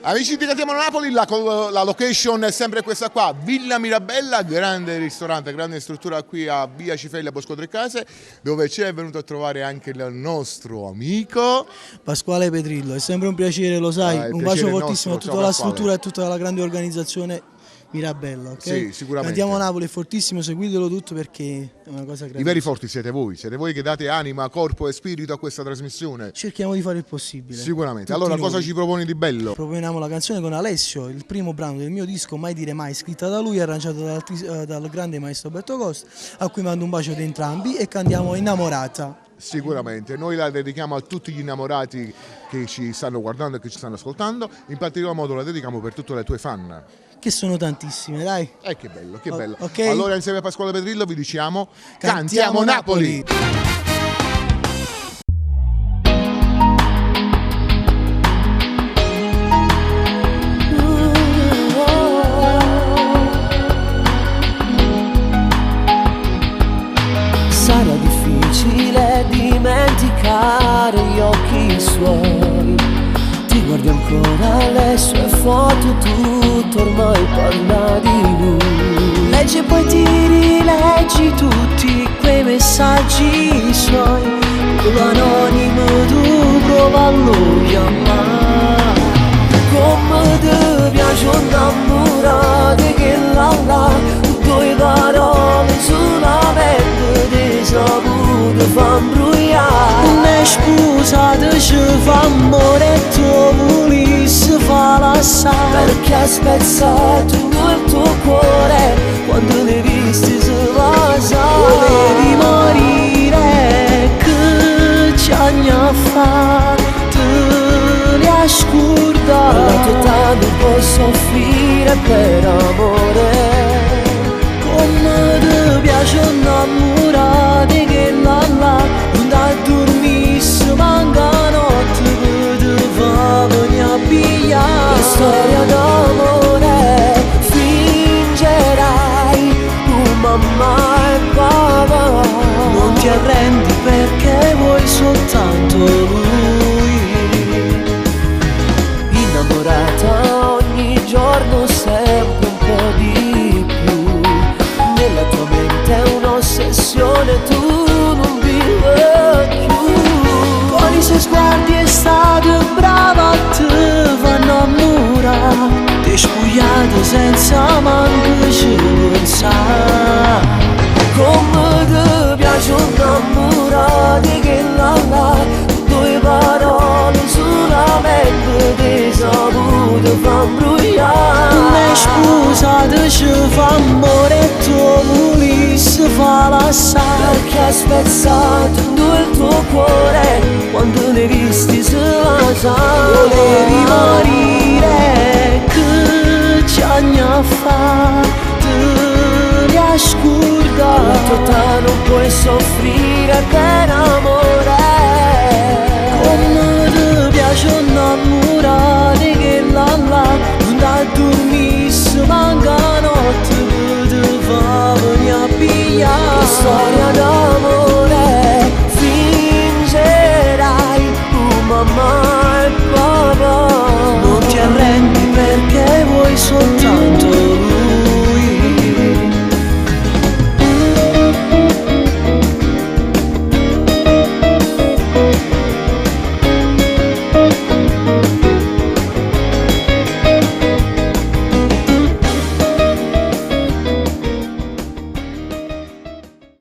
Amici di Cantiamo Napoli, la location è sempre questa qua, Villa Mirabella, grande ristorante, grande struttura qui a via Cifeglia, Bosco Tre Case, dove ci è venuto a trovare anche il nostro amico Pasquale Petrillo. È sempre un piacere, lo sai, un bacio fortissimo a tutta la struttura e a tutta la grande organizzazione Mirabella, ok? Sì, sicuramente. Cantiamo Napoli è fortissimo, seguitelo tutto perché è una cosa grande. I veri forti siete voi che date anima, corpo e spirito a questa trasmissione. Cerchiamo di fare il possibile. Sicuramente. Tutti Allora, noi. cosa ci proponi di bello? Proponiamo la canzone con Alessio, il primo brano del mio disco Mai dire mai, scritta da lui, arrangiata dal grande maestro Alberto Costa, a cui mando un bacio di entrambi e cantiamo Innamorata. Sicuramente, noi la dedichiamo a tutti gli innamorati che ci stanno guardando e che ci stanno ascoltando, in particolar modo la dedichiamo per tutte le tue fan. Che sono tantissime, dai. Che bello, che bello. Okay. Allora insieme a Pasquale Petrillo vi diciamo Cantiamo Napoli. Sarà difficile dimenticare gli occhi suoi. Ti guardi ancora le sue foto, tutto ormai parla di lui. Leggi e poi ti rileggi tutti quei messaggi suoi. Con l'anonimo tu prova a lo chiamare. Come ti piace innamorare che là due parole solamente ti sapute fa imbrogliare. Una scusate ci fa amore e tu volessi fa lasciare. Perché hai spezzato il tuo cuore quando le visti se lasciare. Volevi morire che ci hanno fatto te a scordare. La tua età non può soffrire per amore. Come ti piace innamorare che là non da dormisse manca notte che ti fa venire a pigliare. Che storia d'amore fingerai tu mamma e papà. Non ti arrendi perché vuoi soltanto lui. Innamorata ogni giorno sempre un po' di più. Nella tua mente è un'ossessione, tu non vivi più. Con i suoi sguardi è stata brava, te fa innamorare. Ti spogliato senza manco ci pensare. Come ti piace innamorare che là due parole solamente ti sapute fa imbrogliare. Una scusate ci fa amore e tu volessi fa lasciare. Perché hai spezzato in due il tuo cuore quando le visti se lasciare. Volevi morire che ci hanno fatto a scordare. La tua età non puoi soffrire per amore. Come ti piace innamorare